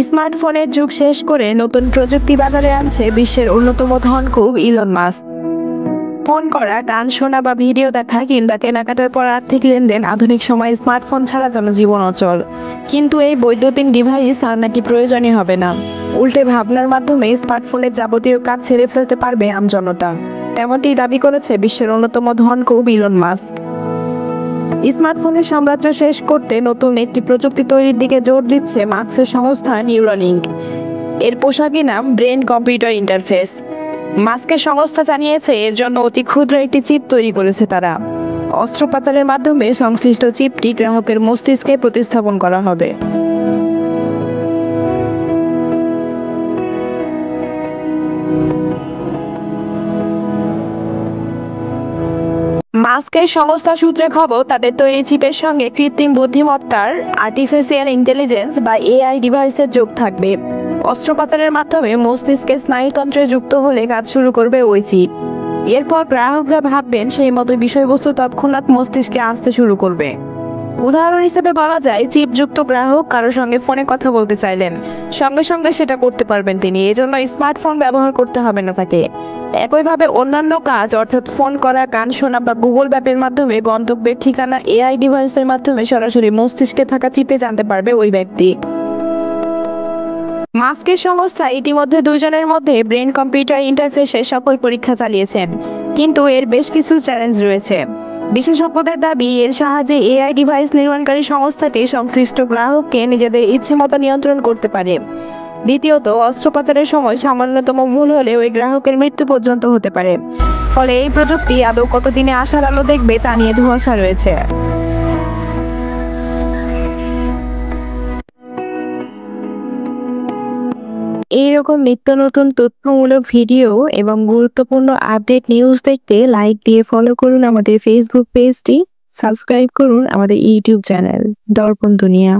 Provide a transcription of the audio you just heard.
স্মার্টফোনের যুগ শেষ করে নতুন প্রযুক্তি বাজারে আনছে বিশ্বের অন্যতম ধনকুব ইলন মাস্ক। ফোন করা, গান শোনা বা ভিডিও দেখা কিংবা কেনাকাটার পর আর্থিক লেনদেন আধুনিক সময়ে স্মার্টফোন ছাড়া যেন জীবন অচল। কিন্তু এই বৈদ্যুতিন ডিভাইস আর নাকি প্রয়োজনই হবে না। উল্টে ভাবনার মাধ্যমে স্মার্টফোনের যাবতীয় কাজ ছেড়ে ফেলতে পারবে আমজনতা। তেমনটি দাবি করেছে বিশ্বের অন্যতম ধনকুব ইলন মাস্ক। স্মার্টফোনের সাম্রাজ্য শেষ করতে নতুন একটি প্রযুক্তি তৈরির দিকে জোর দিচ্ছে মাস্কের সংস্থা নিউরালিঙ্ক। এর পোশাকি নাম ব্রেন কম্পিউটার ইন্টারফেস। মাস্কের সংস্থা জানিয়েছে এর জন্য অতি ক্ষুদ্র একটি চিপ তৈরি করেছে তারা। অস্ত্রোপচারের মাধ্যমে সংশ্লিষ্ট চিপটি গ্রাহকের মস্তিষ্কে প্রতিস্থাপন করা হবে। মাস্কের সংস্থা সূত্রে খবর, তাদের তৈরি চিপের সঙ্গে কৃত্রিম বুদ্ধিমত্তার আর্টিফিশিয়াল ইন্টেলিজেন্স বা এআই ডিভাইসের যোগ থাকবে। অস্ত্রোপচারের মাধ্যমে মস্তিষ্কের স্নায়ুতন্ত্রে যুক্ত হলে কাজ শুরু করবে ওই চিপ। এরপর গ্রাহক যা ভাববেন সেই মতো বিষয়বস্তু তৎক্ষণাৎ মস্তিষ্কে আসতে শুরু করবে। উদাহরণ হিসেবে বলা যায়, চিপযুক্ত গ্রাহক কারোর সঙ্গে ফোনে কথা বলতে চাইলেন, সঙ্গে সঙ্গে সেটা করতে পারবেন তিনি। এজন্য স্মার্টফোন ব্যবহার করতে হবে না তাকে। একইভাবে অন্যান্য কাজ অর্থাৎ ফোন করা, গান শোনা বা গুগল ম্যাপের মাধ্যমে গন্তব্যের ঠিকানা এআই ডিভাইসের মাধ্যমে সরাসরি মস্তিষ্কে থাকা চিপে জানতে পারবে ওই ব্যক্তি। মাস্কের সংস্থা ইতিমধ্যে দুজনের মধ্যে ব্রেন কম্পিউটার ইন্টারফেসে সকল পরীক্ষা চালিয়েছেন, কিন্তু এর বেশ কিছু চ্যালেঞ্জ রয়েছে। বিশেষজ্ঞদের দাবি, এর সাহায্যে এআই ডিভাইস নির্মাণকারী সংস্থাটি সংশ্লিষ্ট গ্রাহককে নিজেদের ইচ্ছেমতো নিয়ন্ত্রণ করতে পারে। দ্বিতীয়ত, অস্ত্রোপচারের সময় সামান্যতম ভুল হলে ওই গ্রাহকের মৃত্যু পর্যন্ত হতে পারে। ফলে এই প্রযুক্তি আদৌ কতদিনে আশার আলো দেখবে তা নিয়ে ধোঁয়াশা রয়েছে। এইরকম নিত্য নতুন তথ্যমূলক ভিডিও এবং গুরুত্বপূর্ণ আপডেট নিউজ দেখতে লাইক দিয়ে ফলো করুন আমাদের ফেসবুক পেজটি, সাবস্ক্রাইব করুন আমাদের ইউটিউব চ্যানেল দর্পণ দুনিয়া।